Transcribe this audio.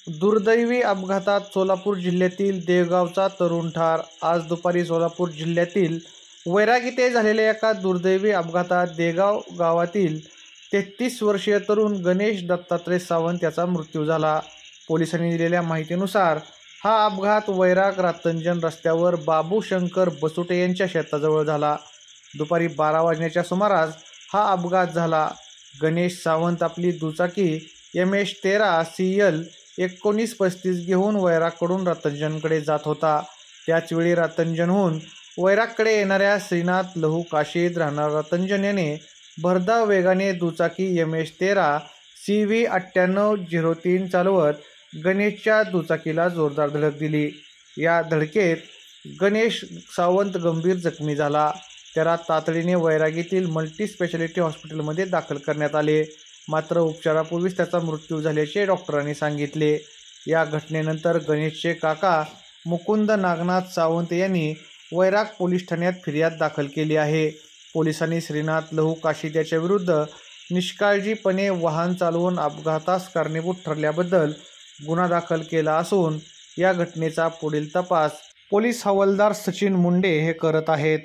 दुर्दैवी अपघातात सोलापूर जिल्ह्यातील देवगावचा तरुण ठार। आज दुपारी सोलापूर जिल्ह्यातील वैराग येथे झालेल्या एका दुर्दैवी अपघातात देगाव गावातील 33 वर्षीय तरुण गणेश दत्तात्रय सावंत याचा मृत्यू झाला। पोलिसांनी दिलेल्या माहितीनुसार हा अपघात वैराग रातंजण रस्त्यावर बाबू शंकर बसुटे यांच्या शेताजवळ झाला। दुपारी 12 वाजण्याच्या सुमारास हा अपघात झाला। गणेश सावंत आपली दुचाकी MS13 CL 1935 घेऊन वैरागकडून रातंजणकडे जात होता। त्याचवेळी रातंजणहून वैरागकडे येणाऱ्या श्रीनाथ लहू काशीद राहणार रातंजण याने भरधाव वेगाने दुचाकी MS13 CV 9803 चालवत गणेशच्या दुचाकीला जोरदार धडक दिली। या धडकेत गणेश सावंत गंभीर जखमी झाला। त्याला तातडीने वैराग येथील मल्टी स्पेशालिटी हॉस्पिटलमध्ये दाखल करण्यात आले, मात्र उपचारापूर्वीच त्याचा मृत्यू झाल्याचे डॉक्टरांनी सांगितले। या घटनेनंतर गणेशचे काका मुकुंद नागनाथ सावंत यांनी वैराग पोलीस ठाण्यात फिर्याद दाखल केली आहे। पोलिसांनी श्रीनाथ लहू काशीद याच्या विरुद्ध निष्काळजीपणे वाहन चालवून अपघातास कारणीभूत ठरल्याबद्दल गुन्हा दाखल केला असून या घटनेचा पुढील तपास पोलीस हवालदार सचिन मुंडे हे करत आहेत।